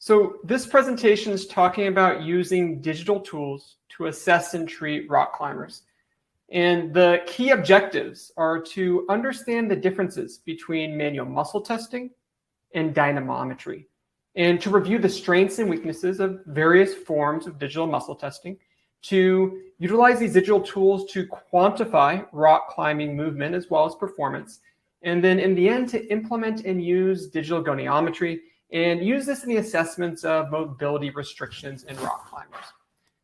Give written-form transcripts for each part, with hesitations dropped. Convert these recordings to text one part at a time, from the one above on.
So this presentation is talking about using digital tools to assess and treat rock climbers. And the key objectives are to understand the differences between manual muscle testing and dynamometry, and to review the strengths and weaknesses of various forms of digital muscle testing, to utilize these digital tools to quantify rock climbing movement as well as performance, and then in the end to implement and use digital goniometry and use this in the assessments of mobility restrictions in rock climbers.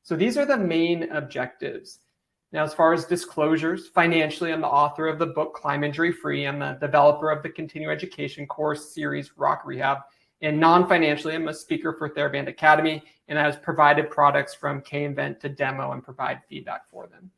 So these are the main objectives. Now, as far as disclosures, financially, I'm the author of the book Climb Injury Free. I'm the developer of the continuing education course series Rock Rehab. And non-financially, I'm a speaker for TheraBand Academy, and I've provided products from K-Invent to demo and provide feedback for them.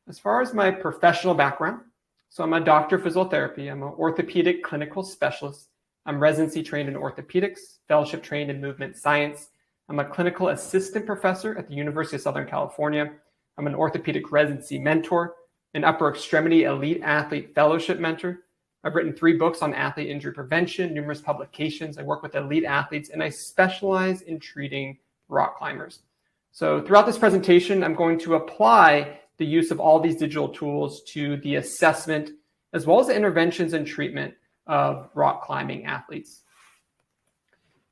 As far as my professional background, so I'm a doctor of physiotherapy. I'm an orthopedic clinical specialist. I'm residency trained in orthopedics, fellowship trained in movement science. I'm a clinical assistant professor at the University of Southern California. I'm an orthopedic residency mentor, an upper extremity elite athlete fellowship mentor. I've written 3 books on athlete injury prevention, numerous publications. I work with elite athletes, and I specialize in treating rock climbers. So throughout this presentation, I'm going to apply the use of all these digital tools to the assessment, as well as the interventions and treatment of rock climbing athletes.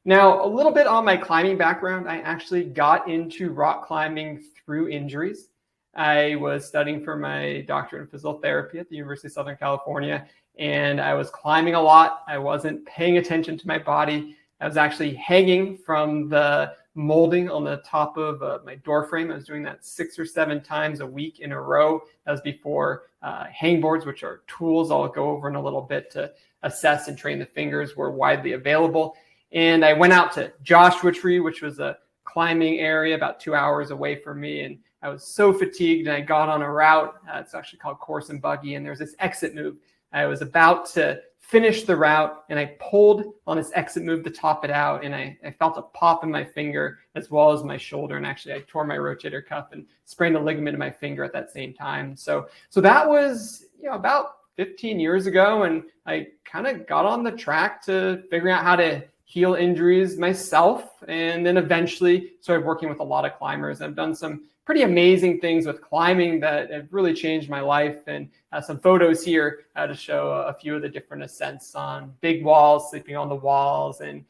Now, a little bit on my climbing background. I actually got into rock climbing through injuries. I was studying for my doctorate in physiotherapy at the University of Southern California, and I was climbing a lot. I wasn't paying attention to my body. I was actually hanging from the molding on the top of my door frame. I was doing that 6 or 7 times a week in a row. That was before hangboards, which are tools I'll go over in a little bit to assess and train the fingers, were widely available. And I went out to Joshua Tree, which was a climbing area about 2 hours away from me. And I was so fatigued, and I got on a route. It's actually called Course and Buggy. And there's this exit move. I was about to finish the route, and I pulled on this exit move to top it out. And I felt a pop in my finger as well as my shoulder. And actually, I tore my rotator cuff and sprained a ligament in my finger at that same time. So that was about 15 years ago. And I kind of got on the track to figuring out how to heal injuries myself, and then eventually started working with a lot of climbers. I've done some pretty amazing things with climbing that have really changed my life, and some photos here to show a few of the different ascents on big walls, sleeping on the walls, and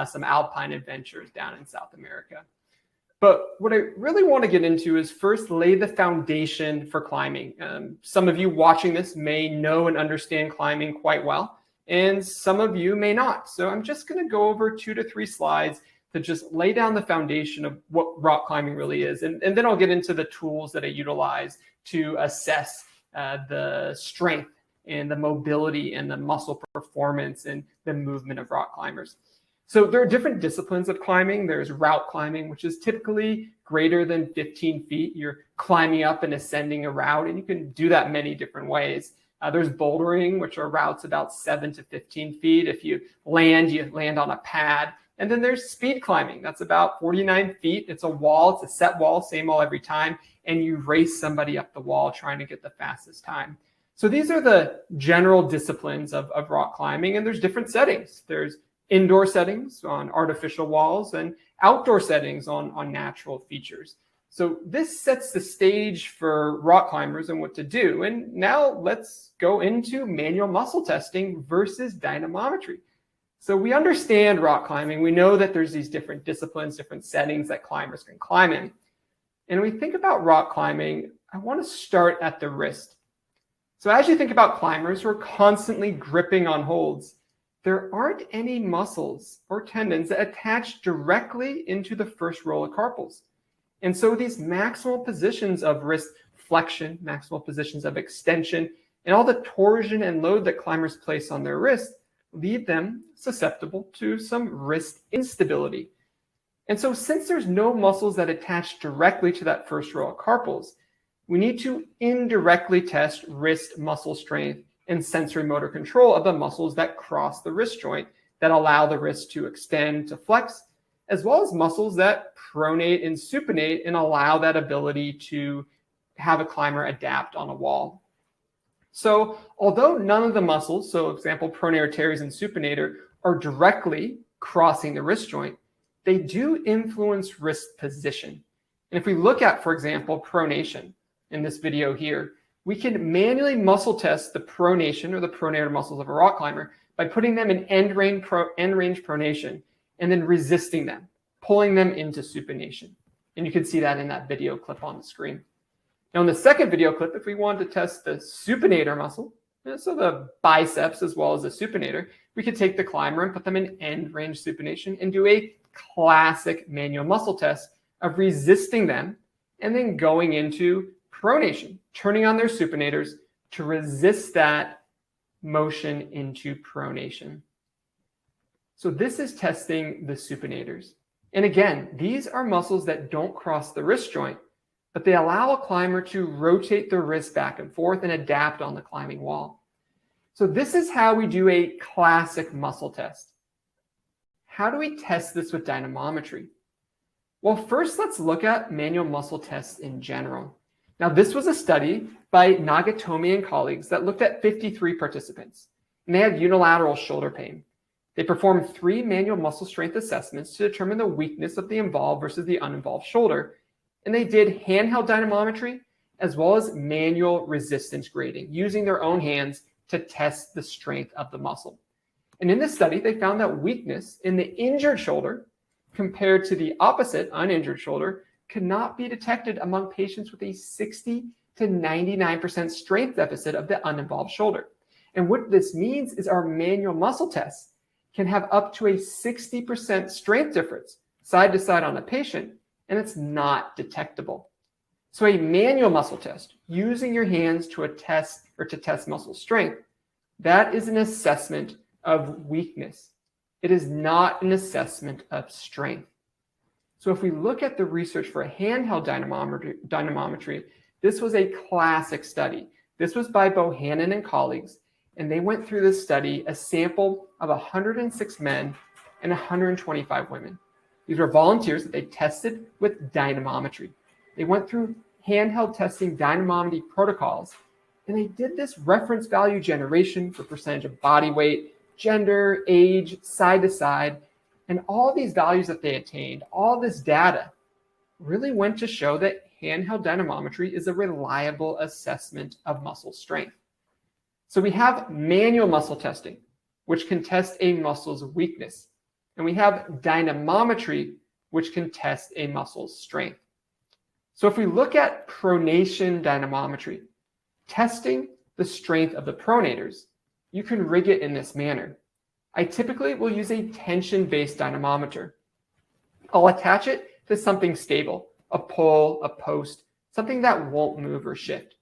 some alpine adventures down in South America. But what I really want to get into is first lay the foundation for climbing. Some of you watching this may know and understand climbing quite well, and some of you may not. So I'm just going to go over 2 to 3 slides to just lay down the foundation of what rock climbing really is. And then I'll get into the tools that I utilize to assess the strength and the mobility and the muscle performance and the movement of rock climbers. So there are different disciplines of climbing. There's route climbing, which is typically greater than 15 feet. You're climbing up and ascending a route, and you can do that many different ways. There's bouldering, which are routes about 7 to 15 feet. If you land on a pad. And then there's speed climbing. That's about 49 feet. It's a wall. It's a set wall, same wall every time. And you race somebody up the wall trying to get the fastest time. So these are the general disciplines of rock climbing. And there's different settings. There's indoor settings on artificial walls and outdoor settings on natural features. So this sets the stage for rock climbers and what to do. And now let's go into manual muscle testing versus dynamometry. So we understand rock climbing. We know that there's these different disciplines, different settings that climbers can climb in. And when we think about rock climbing, I want to start at the wrist. So as you think about climbers who are constantly gripping on holds, there aren't any muscles or tendons that attach directly into the first row of carpals. And so these maximal positions of wrist flexion, maximal positions of extension, and all the torsion and load that climbers place on their wrist leave them susceptible to some wrist instability. And so since there's no muscles that attach directly to that first row of carpals, we need to indirectly test wrist muscle strength and sensory motor control of the muscles that cross the wrist joint that allow the wrist to extend, to flex, as well as muscles that pronate and supinate and allow that ability to have a climber adapt on a wall. So although none of the muscles, so example, pronator, teres, and supinator, are directly crossing the wrist joint, they do influence wrist position. And if we look at, for example, pronation in this video here, we can manually muscle test the pronation or the pronator muscles of a rock climber by putting them in end range pronation and then resisting them, pulling them into supination. And you can see that in that video clip on the screen. Now in the second video clip, if we wanted to test the supinator muscle, so the biceps as well as the supinator, we could take the climber and put them in end range supination and do a classic manual muscle test of resisting them and then going into pronation, turning on their supinators to resist that motion into pronation. So this is testing the supinators. And again, these are muscles that don't cross the wrist joint, but they allow a climber to rotate the wrist back and forth and adapt on the climbing wall. So this is how we do a classic muscle test. How do we test this with dynamometry? Well, first let's look at manual muscle tests in general. Now this was a study by Nagatomi and colleagues that looked at 53 participants, and they had unilateral shoulder pain. They performed 3 manual muscle strength assessments to determine the weakness of the involved versus the uninvolved shoulder. And they did handheld dynamometry as well as manual resistance grading using their own hands to test the strength of the muscle. And in this study, they found that weakness in the injured shoulder compared to the opposite uninjured shoulder could not be detected among patients with a 60 to 99% strength deficit of the uninvolved shoulder. And what this means is our manual muscle tests can have up to a 60% strength difference side to side on a patient, and it's not detectable. So a manual muscle test, using your hands to test muscle strength, that is an assessment of weakness. It is not an assessment of strength. So if we look at the research for a handheld dynamometry, this was a classic study. This was by Bohannon and colleagues, and they went through this study, a sample of 106 men and 125 women. These were volunteers that they tested with dynamometry. They went through handheld testing dynamometry protocols, and they did this reference value generation for percentage of body weight, gender, age, side to side, and all these values that they attained, all this data really went to show that handheld dynamometry is a reliable assessment of muscle strength. So we have manual muscle testing, which can test a muscle's weakness. And we have dynamometry, which can test a muscle's strength. So if we look at pronation dynamometry, testing the strength of the pronators, you can rig it in this manner. I typically will use a tension-based dynamometer. I'll attach it to something stable, a pole, a post, something that won't move or shift.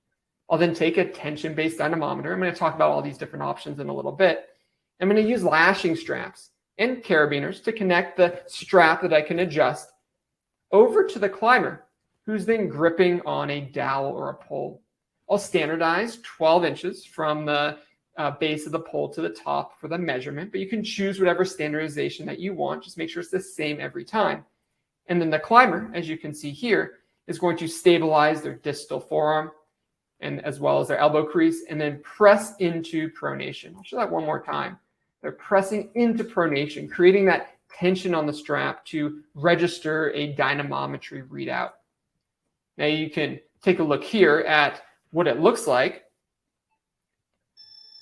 I'll then take a tension-based dynamometer. I'm going to talk about all these different options in a little bit. I'm going to use lashing straps and carabiners to connect the strap that I can adjust over to the climber, who's then gripping on a dowel or a pole. I'll standardize 12 inches from the base of the pole to the top for the measurement, but you can choose whatever standardization that you want. Just make sure it's the same every time. And then the climber, as you can see here, is going to stabilize their distal forearm and as well as their elbow crease, and then press into pronation. I'll show that one more time. They're pressing into pronation, creating that tension on the strap to register a dynamometry readout. Now you can take a look here at what it looks like.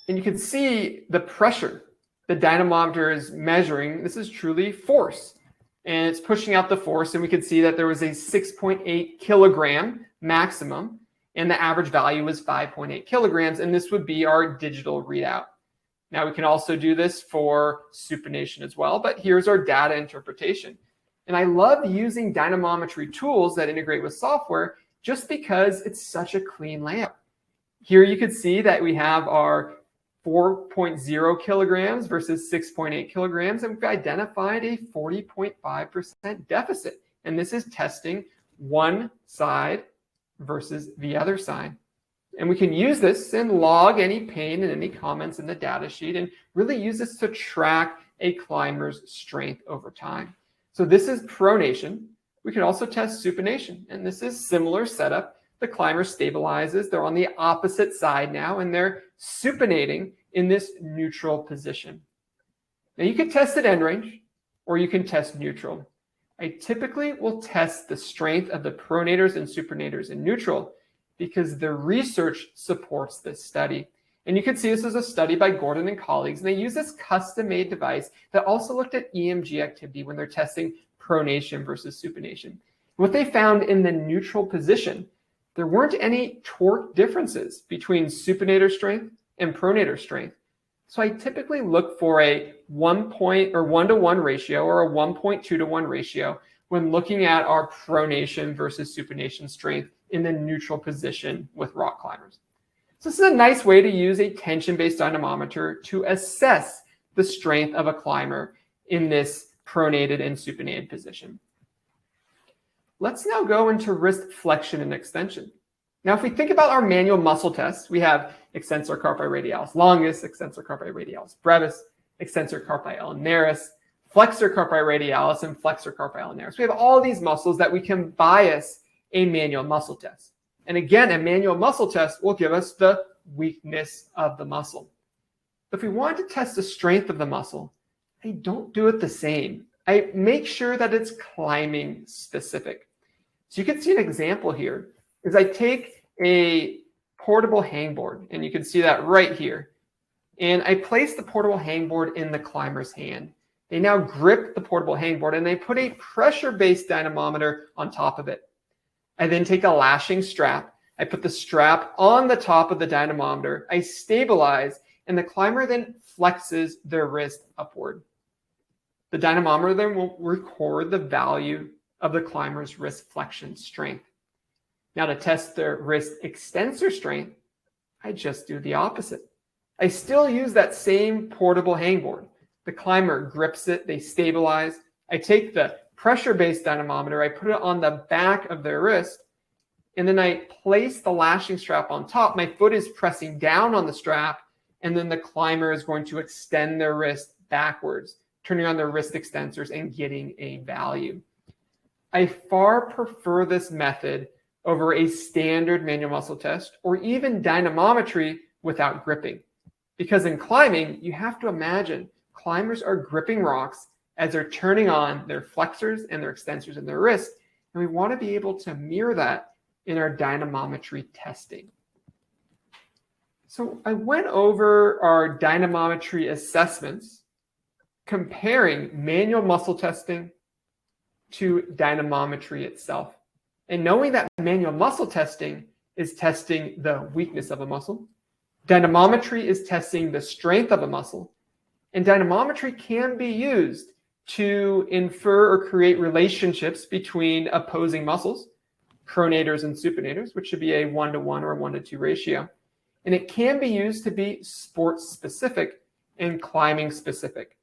And you can see the pressure the dynamometer is measuring. This is truly force. And it's pushing out the force. And we can see that there was a 6.8 kilogram maximum. And the average value was 5.8 kilograms. And this would be our digital readout. Now we can also do this for supination as well. But here's our data interpretation. And I love using dynamometry tools that integrate with software just because it's such a clean layout. Here you can see that we have our 4.0 kilograms versus 6.8 kilograms, and we've identified a 40.5% deficit. And this is testing one side versus the other side. And we can use this and log any pain and any comments in the data sheet and really use this to track a climber's strength over time. So this is pronation. We can also test supination, and this is similar setup. The climber stabilizes. They're on the opposite side now, and they're supinating in this neutral position. Now you can test at end range. or you can test neutral. I typically will test the strength of the pronators and supinators in neutral because the research supports this study. And you can see this is a study by Gordon and colleagues, and they use this custom-made device that also looked at EMG activity when they're testing pronation versus supination. What they found in the neutral position, there weren't any torque differences between supinator strength and pronator strength. So I typically look for a 1:1 ratio or a 1.2:1 ratio when looking at our pronation versus supination strength in the neutral position with rock climbers. So this is a nice way to use a tension-based dynamometer to assess the strength of a climber in this pronated and supinated position. Let's now go into wrist flexion and extension. Now, if we think about our manual muscle tests, we have extensor carpi radialis longus, extensor carpi radialis brevis, extensor carpi ulnaris, flexor carpi radialis, and flexor carpi ulnaris. We have all these muscles that we can bias a manual muscle test. And again, a manual muscle test will give us the weakness of the muscle. But if we want to test the strength of the muscle, I don't do it the same. I make sure that it's climbing specific. So you can see an example here is I take a portable hangboard, and you can see that right here. And I place the portable hangboard in the climber's hand. They now grip the portable hangboard, and they put a pressure-based dynamometer on top of it. I then take a lashing strap. I put the strap on the top of the dynamometer. I stabilize, and the climber then flexes their wrist upward. The dynamometer then will record the value of the climber's wrist flexion strength. Now, to test their wrist extensor strength, I just do the opposite. I still use that same portable hangboard. The climber grips it, they stabilize. I take the pressure-based dynamometer, I put it on the back of their wrist, and then I place the lashing strap on top. My foot is pressing down on the strap, and then the climber is going to extend their wrist backwards, turning on their wrist extensors and getting a value. I far prefer this method over a standard manual muscle test or even dynamometry without gripping. Because in climbing, you have to imagine climbers are gripping rocks as they're turning on their flexors and their extensors in their wrist. And we want to be able to mirror that in our dynamometry testing. So I went over our dynamometry assessments, comparing manual muscle testing to dynamometry itself. And knowing that manual muscle testing is testing the weakness of a muscle, dynamometry is testing the strength of a muscle, and dynamometry can be used to infer or create relationships between opposing muscles, pronators and supinators, which should be a 1:1 or a 1:2 ratio. And it can be used to be sport specific and climbing specific,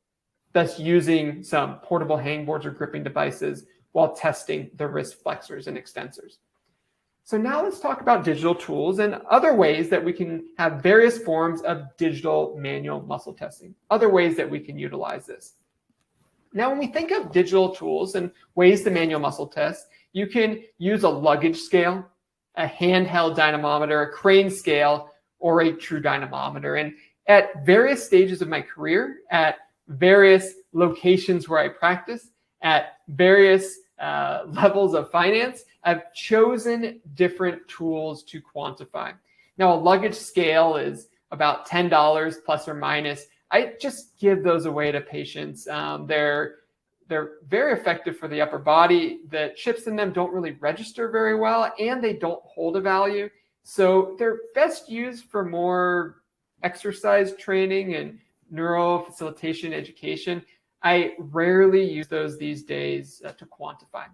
thus using some portable hangboards or gripping devices while testing the wrist flexors and extensors. So now let's talk about digital tools and other ways that we can have various forms of digital manual muscle testing, other ways that we can utilize this. Now, when we think of digital tools and ways to manual muscle test, you can use a luggage scale, a handheld dynamometer, a crane scale, or a true dynamometer. And at various stages of my career, at various locations where I practice, at various levels of finance, I've chosen different tools to quantify. Now, a luggage scale is about $10 plus or minus. I just give those away to patients. They're very effective for the upper body. The chips in them don't really register very well, and they don't hold a value. So they're best used for more exercise training and neurofacilitation education. I rarely use those these days to quantify.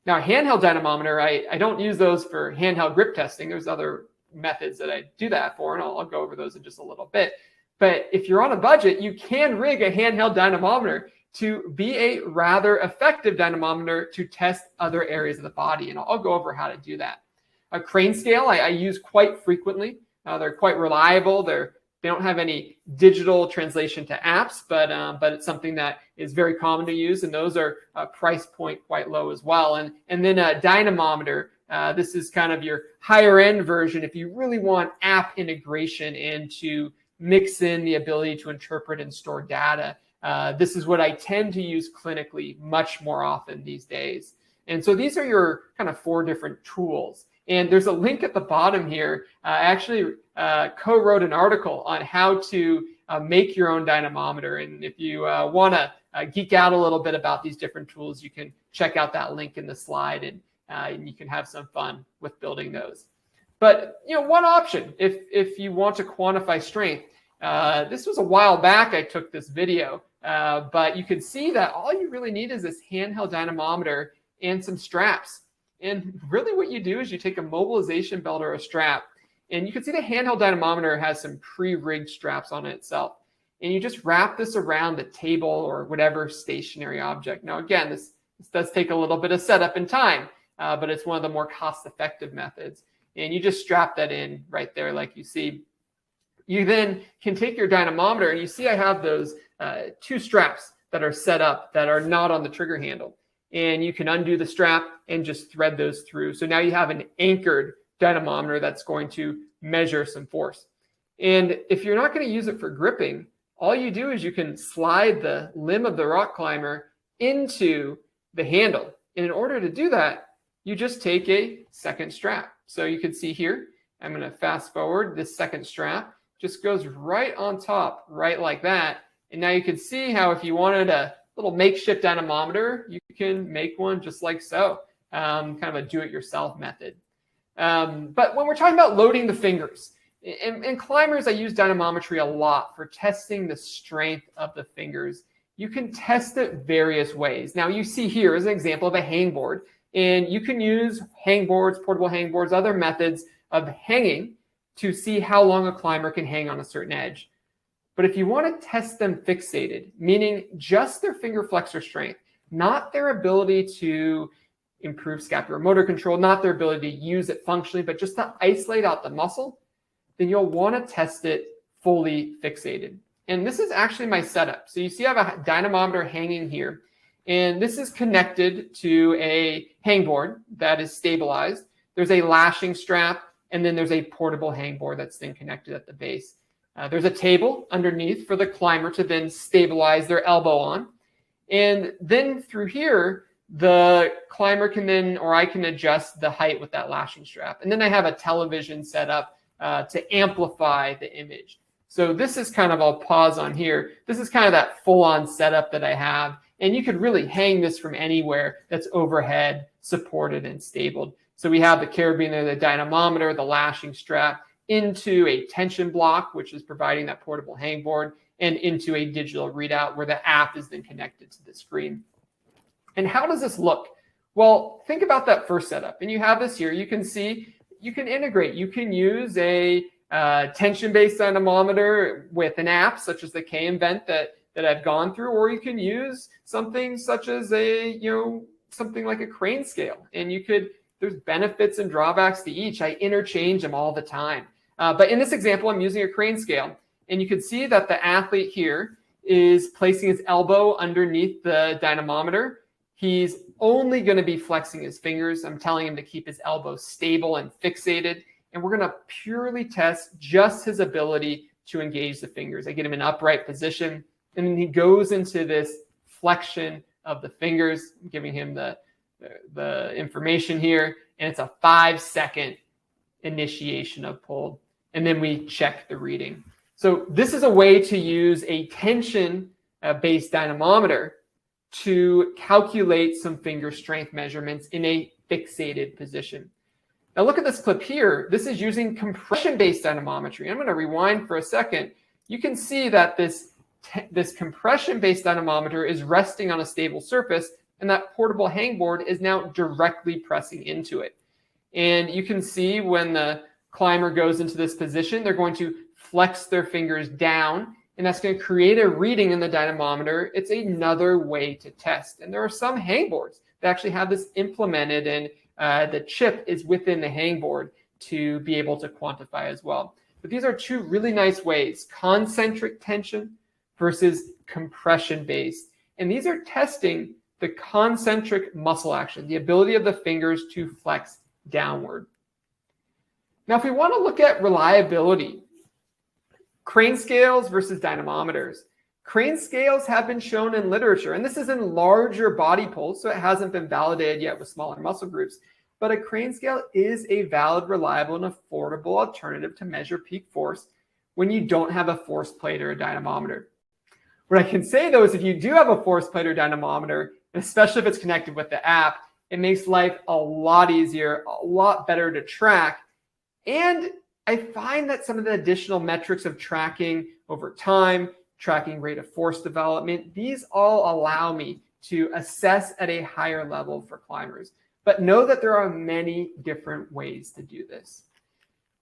Now, a handheld dynamometer, I don't use those for handheld grip testing. There's other methods that I do that for, and I'll go over those in just a little bit. But if you're on a budget, you can rig a handheld dynamometer to be a rather effective dynamometer to test other areas of the body, and I'll go over how to do that. A crane scale I use quite frequently. They're quite reliable. They don't have any digital translation to apps, but it's something that is very common to use, and those are price point quite low as well. And then a dynamometer, this is kind of your higher end version if you really want app integration and to mix in the ability to interpret and store data. this is what I tend to use clinically much more often these days. And so these are your kind of 4 different tools. And there's a link at the bottom here. I actually co-wrote an article on how to make your own dynamometer. And if you want to geek out a little bit about these different tools, you can check out that link in the slide, and you can have some fun with building those. But one option, if you want to quantify strength, this was a while back I took this video, but you can see that all you really need is this handheld dynamometer and some straps. And really what you do is you take a mobilization belt or a strap, and you can see the handheld dynamometer has some pre-rigged straps on it itself. And you just wrap this around the table or whatever stationary object. Now, again, this does take a little bit of setup and time, but it's one of the more cost-effective methods. And you just strap that in right there like you see. You then can take your dynamometer, and you see I have those 2 straps that are set up that are not on the trigger handle. And you can undo the strap and just thread those through. So now you have an anchored dynamometer that's going to measure some force. And if you're not going to use it for gripping, all you do is you can slide the limb of the rock climber into the handle. And in order to do that, you just take a second strap. So you can see here, I'm going to fast forward. This second strap just goes right on top, right like that. And now you can see how if you wanted a little makeshift dynamometer, you can make one just like so, kind of a do-it-yourself method. But when we're talking about loading the fingers, in climbers, I use dynamometry a lot for testing the strength of the fingers. You can test it various ways. Now you see here is an example of a hangboard, and you can use hangboards, portable hangboards, other methods of hanging to see how long a climber can hang on a certain edge. But if you want to test them fixated, meaning just their finger flexor strength, not their ability to improve scapular motor control, not their ability to use it functionally, but just to isolate out the muscle, then you'll want to test it fully fixated. And this is actually my setup. So you see I have a dynamometer hanging here, and this is connected to a hangboard that is stabilized. There's a lashing strap, and then there's a portable hangboard that's then connected at the base. There's a table underneath for the climber to then stabilize their elbow on. And then through here, the climber can then, or I can adjust the height with that lashing strap. And then I have a television set up to amplify the image. So this is kind of, I'll pause on here. This is kind of that full-on setup that I have. And you could really hang this from anywhere that's overhead, supported, and stabled. So we have the carabiner, the dynamometer, the lashing strap, into a tension block, which is providing that portable hangboard, and into a digital readout where the app is then connected to the screen. And how does this look? Well, think about that first setup. And you have this here. You can see, you can integrate. You can use a tension-based dynamometer with an app, such as the K-Invent that I've gone through, or you can use something such as something like a crane scale. And there's benefits and drawbacks to each. I interchange them all the time. But in this example, I'm using a crane scale. And you can see that the athlete here is placing his elbow underneath the dynamometer. He's only going to be flexing his fingers. I'm telling him to keep his elbow stable and fixated. And we're going to purely test just his ability to engage the fingers. I get him in upright position. And then he goes into this flexion of the fingers, I'm giving him the information here. And it's a 5-second initiation of pull. And then we check the reading. So this is a way to use a tension-based dynamometer to calculate some finger strength measurements in a fixated position. Now look at this clip here. This is using compression-based dynamometry. I'm going to rewind for a second. You can see that this compression-based dynamometer is resting on a stable surface, and that portable hangboard is now directly pressing into it. And you can see when the climber goes into this position, they're going to flex their fingers down, and that's going to create a reading in the dynamometer. It's another way to test. And there are some hangboards that actually have this implemented, and the chip is within the hangboard to be able to quantify as well. But these are 2 really nice ways, concentric tension versus compression-based. And these are testing the concentric muscle action, the ability of the fingers to flex downward. Now, if we want to look at reliability, crane scales versus dynamometers. Crane scales have been shown in literature, and this is in larger body pulls, so it hasn't been validated yet with smaller muscle groups. But a crane scale is a valid, reliable, and affordable alternative to measure peak force when you don't have a force plate or a dynamometer. What I can say, though, is if you do have a force plate or dynamometer, and especially if it's connected with the app, it makes life a lot easier, a lot better to track. And I find that some of the additional metrics of tracking over time, tracking rate of force development, these all allow me to assess at a higher level for climbers. But know that there are many different ways to do this.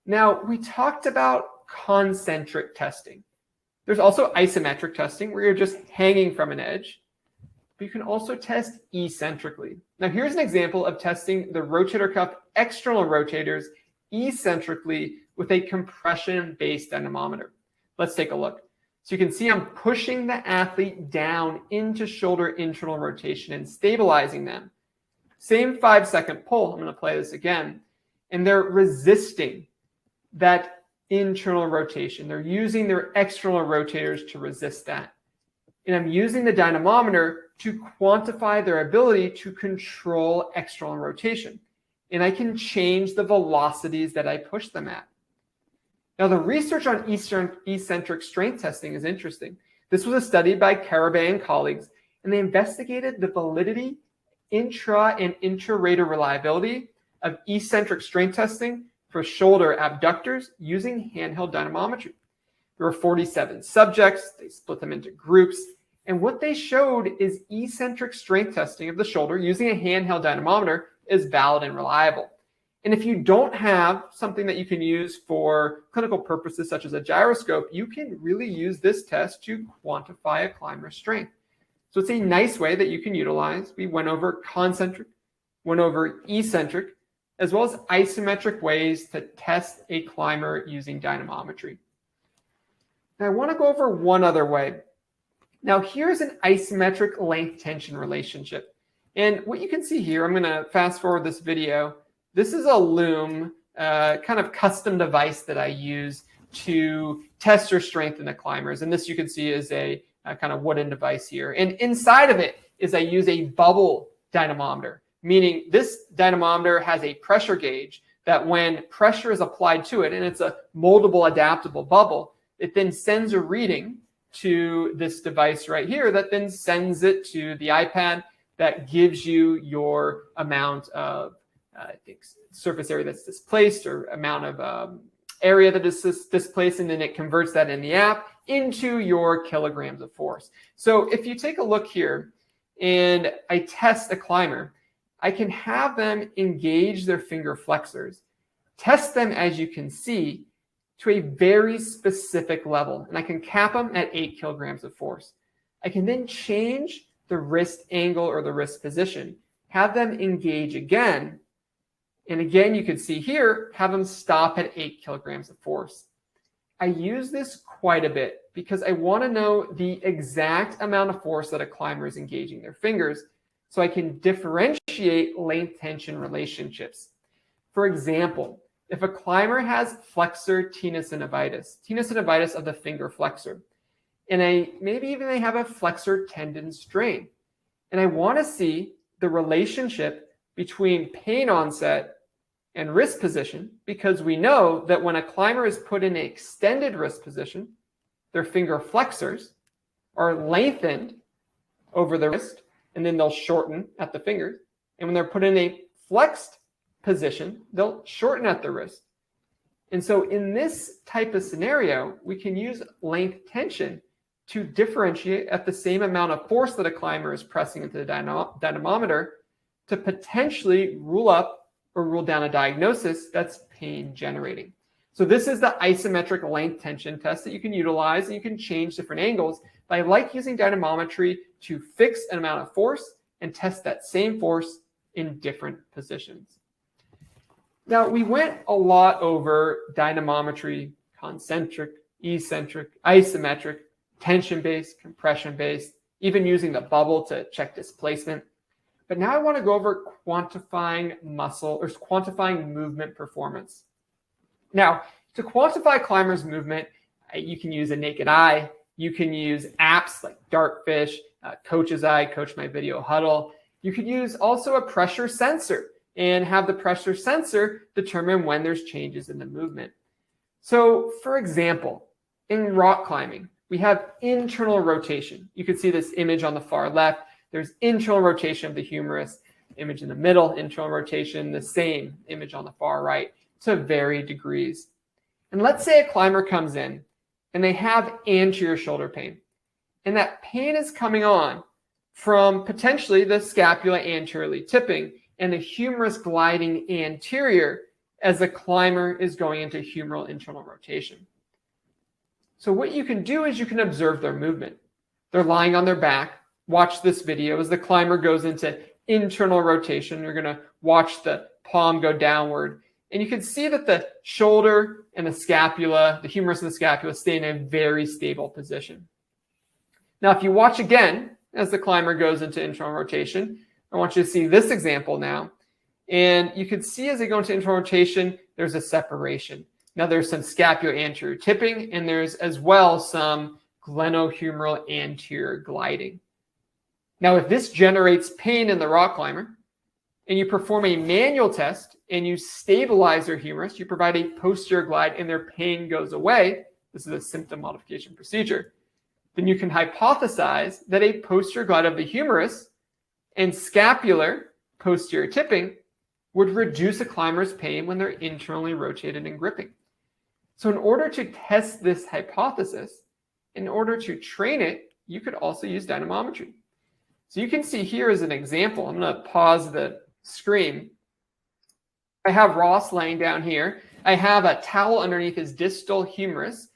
Now, we talked about concentric testing. There's also isometric testing where you're just hanging from an edge. But you can also test eccentrically. Now, here's an example of testing the rotator cuff external rotators eccentrically with a compression-based dynamometer. Let's take a look. So you can see I'm pushing the athlete down into shoulder internal rotation and stabilizing them. Same 5-second pull. I'm going to play this again. And they're resisting that internal rotation. They're using their external rotators to resist that. And I'm using the dynamometer to quantify their ability to control external rotation. And I can change the velocities that I push them at. Now, the research on eccentric strength testing is interesting. This was a study by Carabay and colleagues, and they investigated the validity, intra and inter-rater reliability of eccentric strength testing for shoulder abductors using handheld dynamometry. There were 47 subjects. They split them into groups. And what they showed is eccentric strength testing of the shoulder using a handheld dynamometer is valid and reliable. And if you don't have something that you can use for clinical purposes, such as a gyroscope, you can really use this test to quantify a climber's strength. So it's a nice way that you can utilize. We went over concentric, went over eccentric, as well as isometric ways to test a climber using dynamometry. Now I want to go over one other way. Now here's an isometric length tension relationship. And what you can see here, I'm going to fast forward this video. This is a loom, kind of custom device that I use to test or strengthen the climbers. And this you can see is a kind of wooden device here. And inside of it is I use a bubble dynamometer, meaning this dynamometer has a pressure gauge that when pressure is applied to it, and it's a moldable, adaptable bubble, it then sends a reading to this device right here that then sends it to the iPad that gives you your amount of I think surface area that's displaced or amount of area that is displaced, and then it converts that in the app into your kilograms of force. So if you take a look here and I test a climber, I can have them engage their finger flexors, test them, as you can see, to a very specific level, and I can cap them at 8 kilograms of force. I can then change the wrist angle or the wrist position, have them engage again, and again, you can see here, have them stop at 8 kilograms of force. I use this quite a bit because I want to know the exact amount of force that a climber is engaging their fingers so I can differentiate length tension relationships. For example, if a climber has flexor tenosynovitis of the finger flexor, and maybe even they have a flexor tendon strain, and I want to see the relationship between pain onset and wrist position, because we know that when a climber is put in an extended wrist position, their finger flexors are lengthened over the wrist, and then they'll shorten at the fingers. And when they're put in a flexed position, they'll shorten at the wrist. And so in this type of scenario, we can use length tension to differentiate at the same amount of force that a climber is pressing into the dynamometer to potentially rule up or rule down a diagnosis that's pain generating. So this is the isometric length tension test that you can utilize, and you can change different angles. But I like using dynamometry to fix an amount of force and test that same force in different positions. Now, we went a lot over dynamometry, concentric, eccentric, isometric, tension-based, compression-based, even using the bubble to check displacement. But now I want to go over quantifying muscle or quantifying movement performance. Now, to quantify climbers' movement, you can use a naked eye, You can use apps like Dartfish, Coach's Eye, Coach My Video Huddle. You could use also a pressure sensor and have the pressure sensor determine when there's changes in the movement. So for example, in rock climbing, we have internal rotation. You can see this image on the far left. There's internal rotation of the humerus, image in the middle, internal rotation, the same image on the far right to varied degrees. And let's say a climber comes in and they have anterior shoulder pain. And that pain is coming on from potentially the scapula anteriorly tipping and the humerus gliding anterior as the climber is going into humeral internal rotation. So what you can do is you can observe their movement. They're lying on their back. Watch this video as the climber goes into internal rotation. You're going to watch the palm go downward. And you can see that the shoulder and the scapula, the humerus and the scapula, stay in a very stable position. Now, if you watch again as the climber goes into internal rotation, I want you to see this example now. And you can see as they go into internal rotation, there's a separation. Now, there's some scapular anterior tipping, and there's as well some glenohumeral anterior gliding. Now, if this generates pain in the rock climber, and you perform a manual test, and you stabilize their humerus, you provide a posterior glide, and their pain goes away, this is a symptom modification procedure, then you can hypothesize that a posterior glide of the humerus and scapular posterior tipping would reduce a climber's pain when they're internally rotated and gripping. So in order to test this hypothesis, in order to train it, you could also use dynamometry. So you can see here as an example, I'm going to pause the screen. I have Ross laying down here. I have a towel underneath his distal humerus,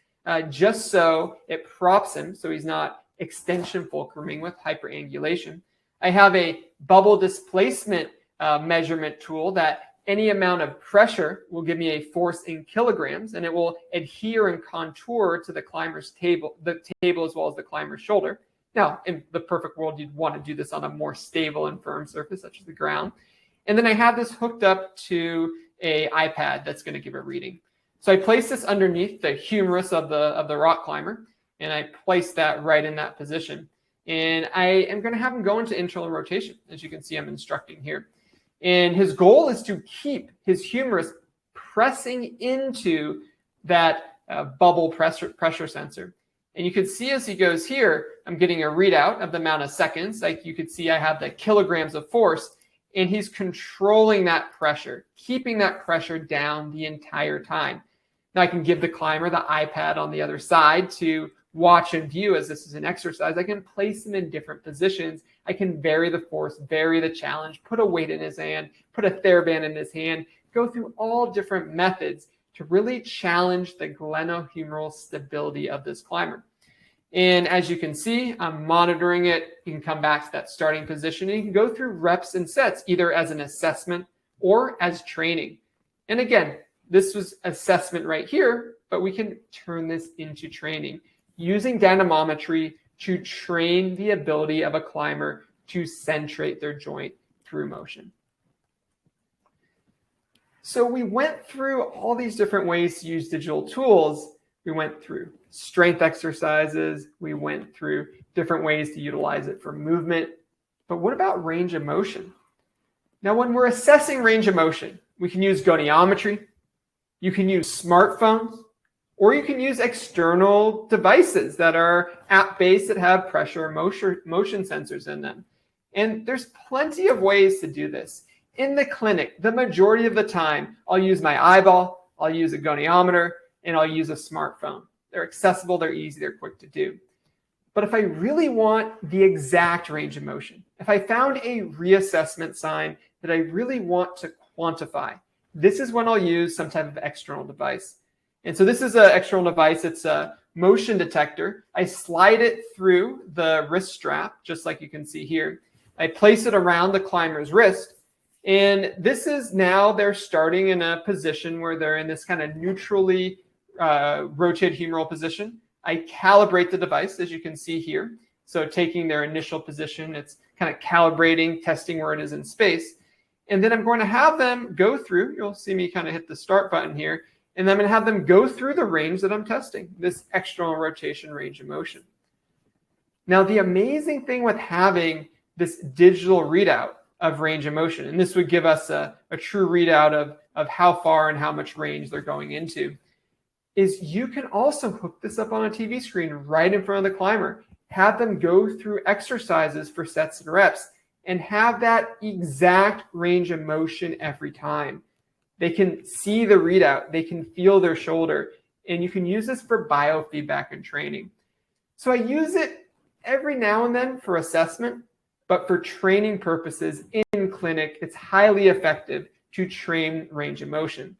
just so it props him so he's not extension fulcruming with hyperangulation. I have a bubble displacement measurement tool that any amount of pressure will give me a force in kilograms, and it will adhere and contour to the climber's table as well as the climber's shoulder. Now, in the perfect world, you'd want to do this on a more stable and firm surface, such as the ground. And then I have this hooked up to an iPad that's going to give a reading. So I place this underneath the humerus of the rock climber, and I place that right in that position. And I am going to have him go into internal rotation. As you can see, I'm instructing here. And his goal is to keep his humerus pressing into that bubble pressure sensor. And you can see as he goes here, I'm getting a readout of the amount of seconds. Like you could see, I have the kilograms of force, and he's controlling that pressure, keeping that pressure down the entire time. Now I can give the climber the iPad on the other side to watch and view as this is an exercise. I can place him in different positions. I can vary the force, vary the challenge, put a weight in his hand, put a TheraBand in his hand, go through all different methods to really challenge the glenohumeral stability of this climber. And as you can see, I'm monitoring it. You can come back to that starting position, and you can go through reps and sets, either as an assessment or as training. And again, this was assessment right here, but we can turn this into training using dynamometry to train the ability of a climber to centrate their joint through motion. So we went through all these different ways to use digital tools. We went through strength exercises. We went through different ways to utilize it for movement. But what about range of motion? Now, when we're assessing range of motion, we can use goniometry. You can use smartphones, or you can use external devices that are app-based that have pressure and motion sensors in them. And there's plenty of ways to do this. In the clinic, the majority of the time, I'll use my eyeball, I'll use a goniometer, and I'll use a smartphone. They're accessible, they're easy, they're quick to do. But if I really want the exact range of motion, if I found a reassessment sign that I really want to quantify, this is when I'll use some type of external device. And so this is an external device. It's a motion detector. I slide it through the wrist strap, just like you can see here. I place it around the climber's wrist. And this is now they're starting in a position where they're in this kind of neutrally rotated humeral position. I calibrate the device, as you can see here. So taking their initial position, it's kind of calibrating, testing where it is in space. And then I'm going to have them go through. You'll see me kind of hit the start button here. And then I'm going to have them go through the range that I'm testing, this external rotation range of motion. Now, the amazing thing with having this digital readout of range of motion, and this would give us a true readout of how far and how much range they're going into, is you can also hook this up on a TV screen right in front of the climber, have them go through exercises for sets and reps, and have that exact range of motion every time. They can see the readout, they can feel their shoulder, and you can use this for biofeedback and training. So I use it every now and then for assessment, but for training purposes in clinic, it's highly effective to train range of motion.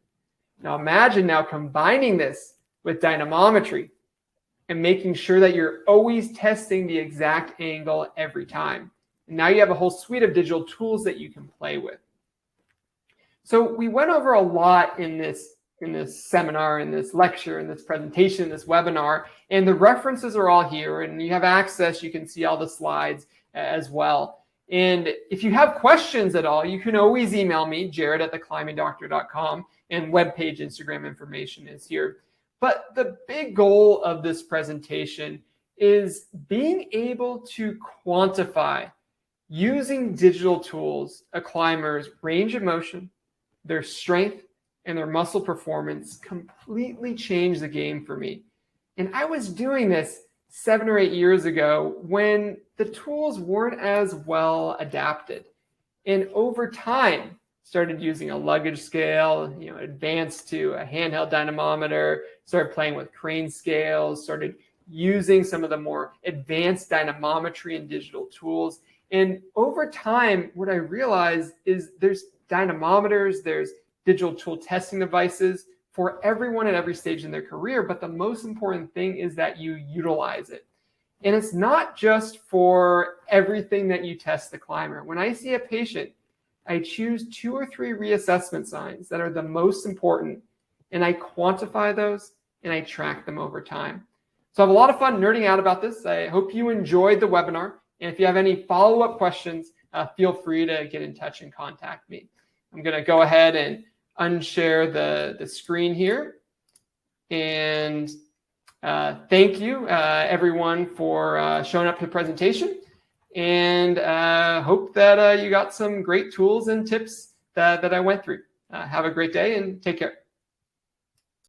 Now imagine now combining this with dynamometry and making sure that you're always testing the exact angle every time. And now you have a whole suite of digital tools that you can play with. So we went over a lot in this seminar, in this lecture, in this presentation, in this webinar, and the references are all here, and you have access, you can see all the slides as well. And if you have questions at all, you can always email me, jared@theclimbingdoctor.com, and webpage Instagram information is here. But the big goal of this presentation is being able to quantify, using digital tools, a climber's range of motion, their strength, and their muscle performance completely changed the game for me. And I was doing this 7 or 8 years ago when the tools weren't as well adapted. And over time, started using a luggage scale, advanced to a handheld dynamometer, started playing with crane scales, started using some of the more advanced dynamometry and digital tools. And over time, what I realized is there's dynamometers, there's digital tool testing devices for everyone at every stage in their career. But the most important thing is that you utilize it. And it's not just for everything that you test the climber. When I see a patient, I choose 2 or 3 reassessment signs that are the most important, and I quantify those and I track them over time. So I have a lot of fun nerding out about this. I hope you enjoyed the webinar. And if you have any follow-up questions, feel free to get in touch and contact me. I'm going to go ahead and unshare the screen here. And thank you, everyone, for showing up to the presentation. And hope that you got some great tools and tips that I went through. Have a great day and take care.